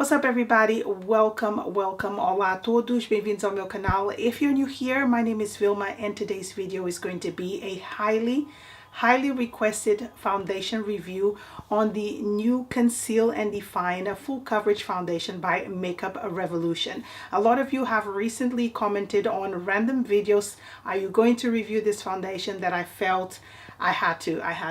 What's up everybody? Welcome, olá a todos, bem-vindos ao meu canal. If you're new here, my name is Vilma and today's video is going to be a highly requested foundation review on the new Conceal and Define full coverage foundation by Makeup Revolution. A lot of you have recently commented on random videos, are you going to review this foundation, that I felt I had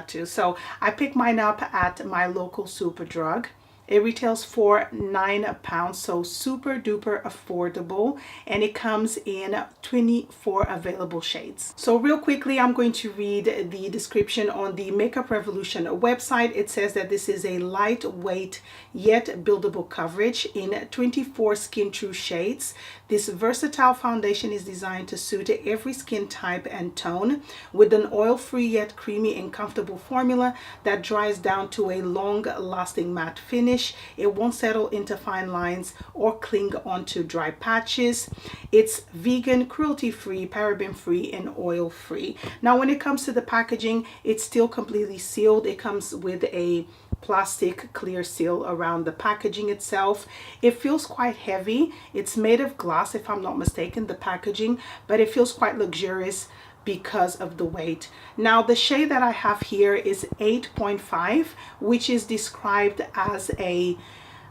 to. So I picked mine up at my local Superdrug. It retails for £9, so super duper affordable, and it comes in 24 available shades. So real quickly, I'm going to read the description on the Makeup Revolution website. It says that this is a lightweight yet buildable coverage in 24 skin true shades. This versatile foundation is designed to suit every skin type and tone, with an oil-free yet creamy and comfortable formula that dries down to a long-lasting matte finish. It won't settle into fine lines or cling onto dry patches. It's vegan, cruelty-free, paraben-free, and oil-free. Now, when it comes to the packaging, it's still completely sealed. It comes with a plastic clear seal around the packaging itself. It feels quite heavy. It's made of glass, if I'm not mistaken, the packaging, but it feels quite luxurious because of the weight. Now, the shade that I have here is 8.5, which is described as a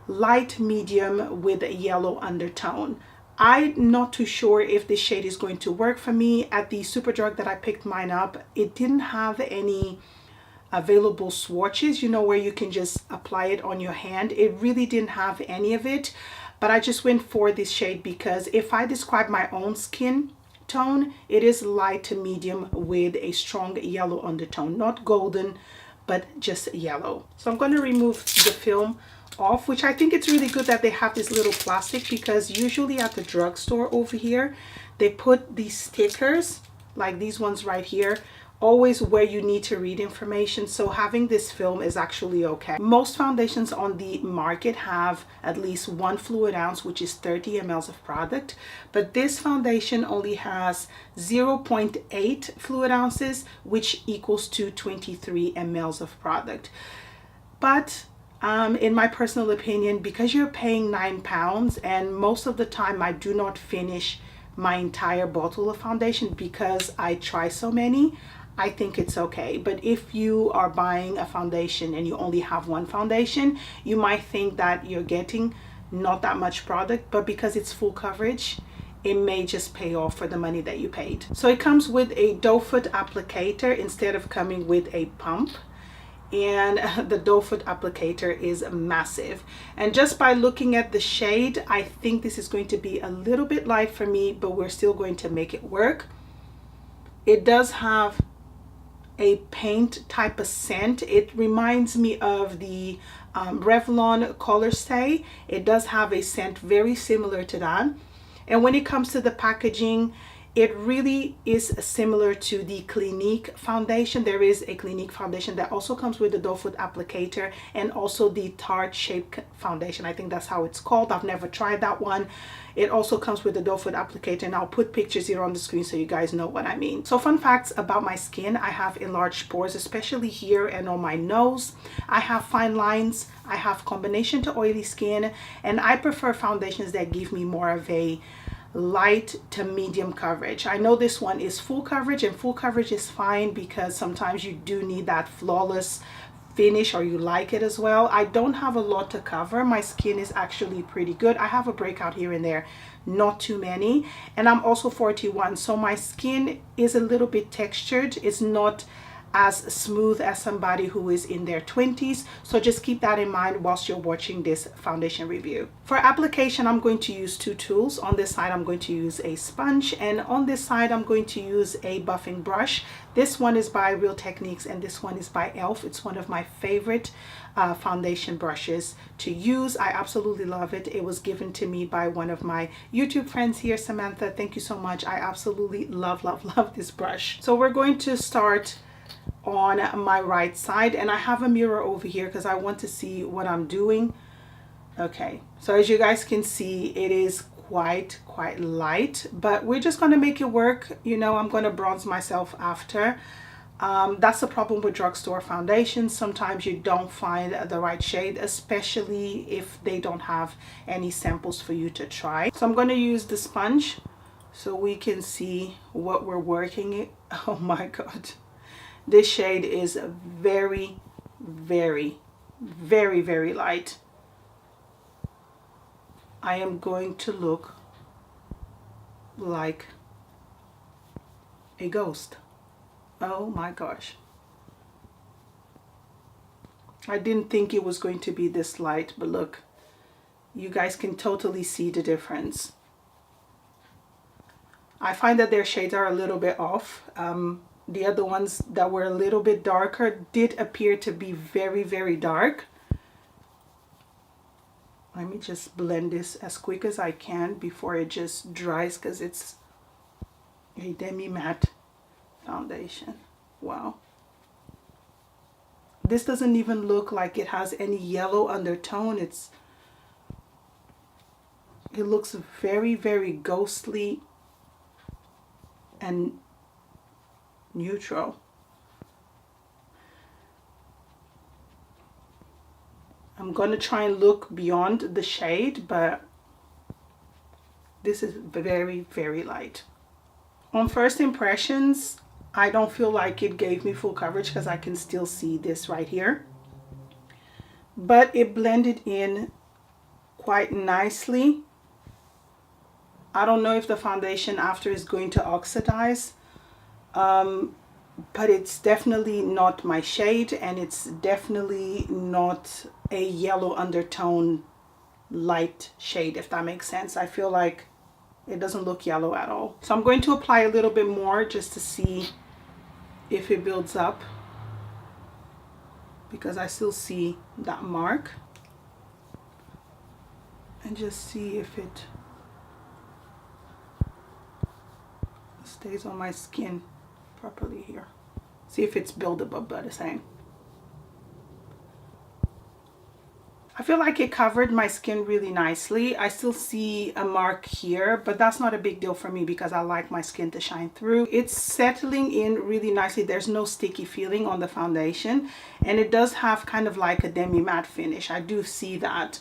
light medium with a yellow undertone. I'm not too sure if this shade is going to work for me. At the Superdrug that I picked mine up, it didn't have any available swatches, you know, where you can just apply it on your hand. It really didn't have any of it, but I just went for this shade because if I describe my own skin tone, it is light to medium with a strong yellow undertone, not golden, but just yellow. So I'm going to remove the film off, which I think it's really good that they have this little plastic, because usually at the drugstore over here, they put these stickers like these ones right here, always where you need to read information. So having this film is actually okay. Most foundations on the market have at least 1 fluid ounce, which is 30 ml of product, but this foundation only has 0.8 fluid ounces, which equals to 23 ml of product. But in my personal opinion, because you're paying £9, and most of the time I do not finish my entire bottle of foundation because I try so many, I think it's okay. But if you are buying a foundation and you only have one foundation, you might think that you're getting not that much product, but because it's full coverage, it may just pay off for the money that you paid. So it comes with a doe foot applicator instead of coming with a pump, and the doe foot applicator is massive. And just by looking at the shade, I think this is going to be a little bit light for me, but we're still going to make it work. It does have a paint type of scent. It reminds me of the Revlon Color Stay. It does have a scent very similar to that. And when it comes to the packaging, it really is similar to the Clinique foundation. There is a Clinique foundation that also comes with the doe foot applicator, and also the Tarte Shape foundation. I think that's how it's called. I've never tried that one. It also comes with the doe foot applicator, and I'll put pictures here on the screen so you guys know what I mean. So fun facts about my skin: I have enlarged pores, especially here and on my nose. I have fine lines. I have combination to oily skin, and I prefer foundations that give me more of a light to medium coverage. I know this one is full coverage, and full coverage is fine because sometimes you do need that flawless finish, or you like it as well. I don't have a lot to cover. My skin is actually pretty good. I have a breakout here and there, not too many, and I'm also 41, so my skin is a little bit textured. It's not as smooth as somebody who is in their 20s, so just keep that in mind whilst you're watching this foundation review. For application, I'm going to use 2 tools. On this side I'm going to use a sponge, and on this side I'm going to use a buffing brush. This one is by Real Techniques and this one is by Elf. It's one of my favorite foundation brushes to use. I absolutely love it. It was given to me by one of my YouTube friends here, Samantha. Thank you so much. I absolutely love this brush. So we're going to start on my right side, and I have a mirror over here because I want to see what I'm doing. Okay, so as you guys can see, it is quite light, but we're just going to make it work. You know, I'm going to bronze myself after, That's the problem with drugstore foundations. Sometimes you don't find the right shade, especially if they don't have any samples for you to try. So I'm going to use the sponge so we can see what we're working in. Oh my god, this shade is very, very, very, very light. I am going to look like a ghost. Oh my gosh. I didn't think it was going to be this light, but look, you guys can totally see the difference. I find that their shades are a little bit off. The other ones that were a little bit darker did appear to be very, very dark. Let me just blend this as quick as I can before it just dries, because it's a demi-matte foundation. Wow. This doesn't even look like it has any yellow undertone. It looks very, very ghostly and neutral. I'm going to try and look beyond the shade, but this is very, very light. On first impressions, I don't feel like it gave me full coverage because I can still see this right here. But it blended in quite nicely. I don't know if the foundation after is going to oxidize, but it's definitely not my shade, and it's definitely not a yellow undertone light shade, if that makes sense. I feel like it doesn't look yellow at all. So I'm going to apply a little bit more just to see if it builds up, because I still see that mark, and just see if it stays on my skin properly here. See if it's buildable, but the same. I feel like it covered my skin really nicely. I still see a mark here, but that's not a big deal for me because I like my skin to shine through. It's settling in really nicely. There's no sticky feeling on the foundation, and it does have kind of like a demi-matte finish. I do see that,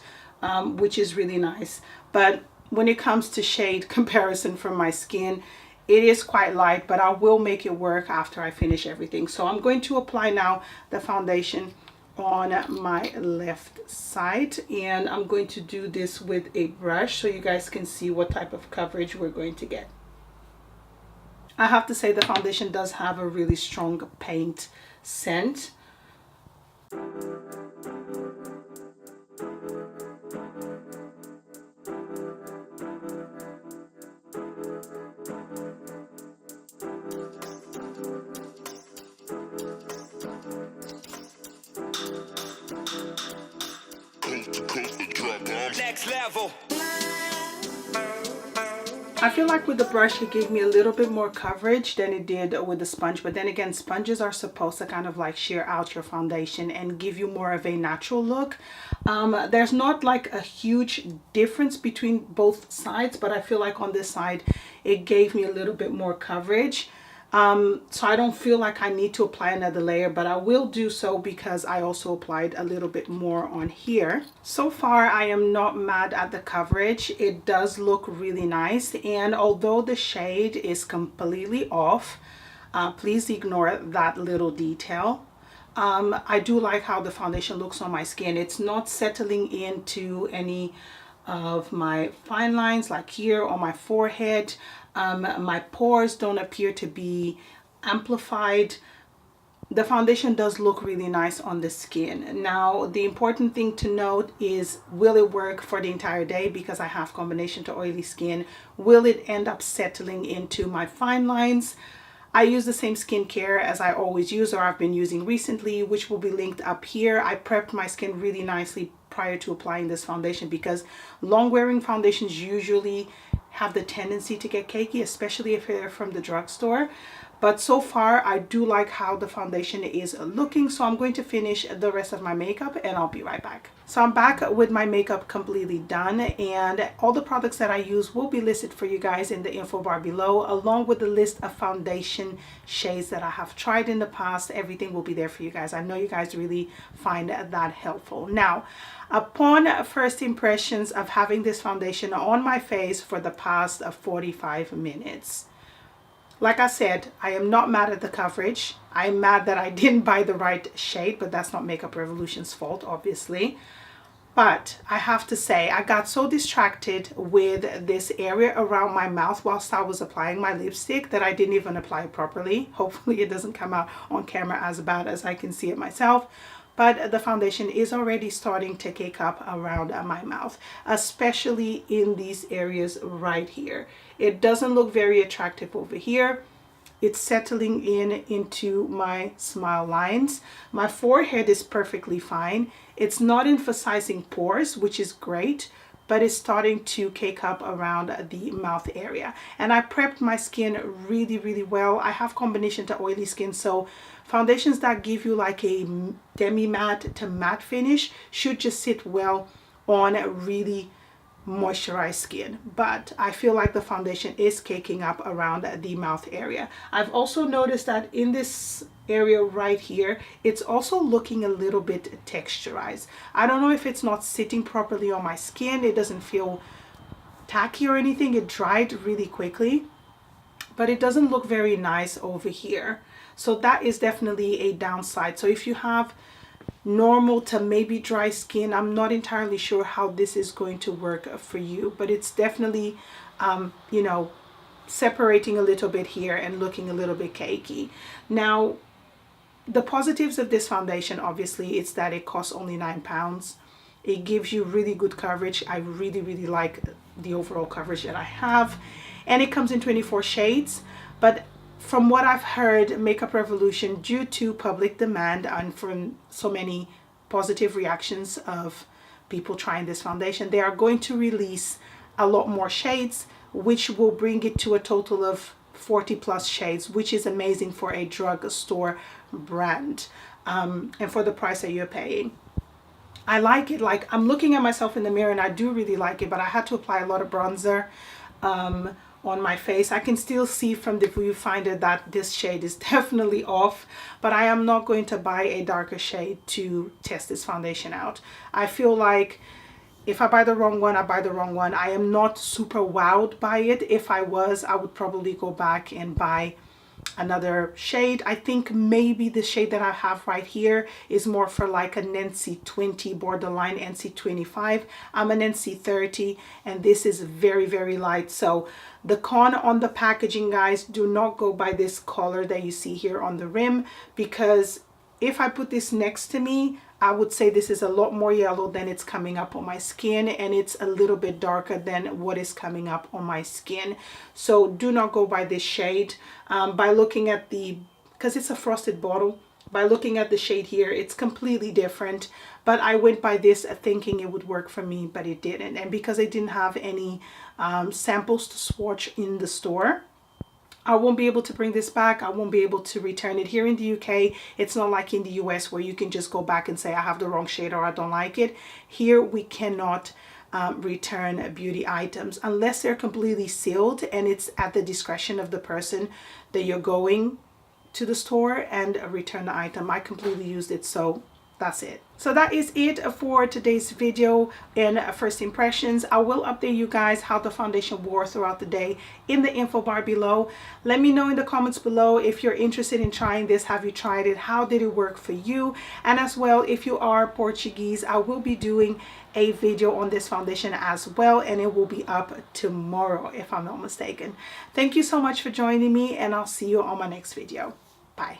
which is really nice. But when it comes to shade comparison from my skin, it is quite light, but I will make it work after I finish everything. So I'm going to apply now the foundation on my left side, and I'm going to do this with a brush so you guys can see what type of coverage we're going to get. I have to say the foundation does have a really strong paint scent. Next level. I feel like with the brush it gave me a little bit more coverage than it did with the sponge, but then again, sponges are supposed to kind of like sheer out your foundation and give you more of a natural look. There's not like a huge difference between both sides, but I feel like on this side it gave me a little bit more coverage. So I don't feel like I need to apply another layer, but I will do so because I also applied a little bit more on here. So far I am not mad at the coverage. It does look really nice, and although the shade is completely off, please ignore that little detail. I do like how the foundation looks on my skin. It's not settling into any of my fine lines like here on my forehead. My pores don't appear to be amplified. The foundation does look really nice on the skin. Now, the important thing to note is, will it work for the entire day? Because I have combination to oily skin. Will it end up settling into my fine lines? I use the same skincare as I always use, or I've been using recently, which will be linked up here. I prepped my skin really nicely prior to applying this foundation because long wearing foundations usually have the tendency to get cakey, especially if they're from the drugstore. But so far, I do like how the foundation is looking. So I'm going to finish the rest of my makeup and I'll be right back. So I'm back with my makeup completely done, and all the products that I use will be listed for you guys in the info bar below, along with the list of foundation shades that I have tried in the past. Everything will be there for you guys. I know you guys really find that helpful. Now, upon first impressions of having this foundation on my face for the past 45 minutes, like I said, I am not mad at the coverage. I'm mad that I didn't buy the right shade, but that's not Makeup Revolution's fault, obviously. But I have to say, I got so distracted with this area around my mouth whilst I was applying my lipstick that I didn't even apply it properly. Hopefully it doesn't come out on camera as bad as I can see it myself. But the foundation is already starting to cake up around my mouth, especially in these areas right here. It doesn't look very attractive over here. It's settling into my smile lines. My forehead is perfectly fine. It's not emphasizing pores, which is great, but it's starting to cake up around the mouth area. And I prepped my skin really, really well. I have combination to oily skin, so foundations that give you like a demi-matte to matte finish should just sit well on really moisturized skin. But I feel like the foundation is caking up around the mouth area. I've also noticed that in this area right here, it's also looking a little bit texturized. I don't know if it's not sitting properly on my skin. It doesn't feel tacky or anything. It dried really quickly, but it doesn't look very nice over here. So that is definitely a downside. So if you have normal to maybe dry skin, I'm not entirely sure how this is going to work for you, but it's definitely you know, separating a little bit here and looking a little bit cakey. Now, the positives of this foundation, obviously, it's that it costs only £9. It gives you really good coverage. I really, really like the overall coverage that I have, and it comes in 24 shades. But from what I've heard, Makeup Revolution, due to public demand and from so many positive reactions of people trying this foundation, they are going to release a lot more shades, which will bring it to a total of 40 plus shades, which is amazing for a drugstore brand, and for the price that you're paying. I like it. Like, I'm looking at myself in the mirror and I do really like it, but I had to apply a lot of bronzer on my face. I can still see from the viewfinder that this shade is definitely off, but I am not going to buy a darker shade to test this foundation out. I feel like if I buy the wrong one, I buy the wrong one. I am not super wowed by it. If I was, I would probably go back and buy another shade. I think maybe the shade that I have right here is more for like an NC20, borderline NC25. I'm an NC30 and this is very, very light. So the con on the packaging, guys, do not go by this color that you see here on the rim, because if I put this next to me, I would say this is a lot more yellow than it's coming up on my skin, and it's a little bit darker than what is coming up on my skin. So do not go by this shade. By looking at the, because it's a frosted bottle, by looking at the shade here, it's completely different. But I went by this thinking it would work for me, but it didn't. And because I didn't have any samples to swatch in the store, I won't be able to bring this back. I won't be able to return it. Here in the UK, it's not like in the US where you can just go back and say I have the wrong shade or I don't like it. Here we cannot return beauty items unless they're completely sealed and it's at the discretion of the person that you're going to the store and return the item. I completely used it, so that's it. So that is it for today's video and first impressions. I will update you guys how the foundation wore throughout the day in the info bar below. Let me know in the comments below if you're interested in trying this. Have you tried it? How did it work for you? And as well, if you are Portuguese, I will be doing a video on this foundation as well, and it will be up tomorrow if I'm not mistaken. Thank you so much for joining me, and I'll see you on my next video. Bye.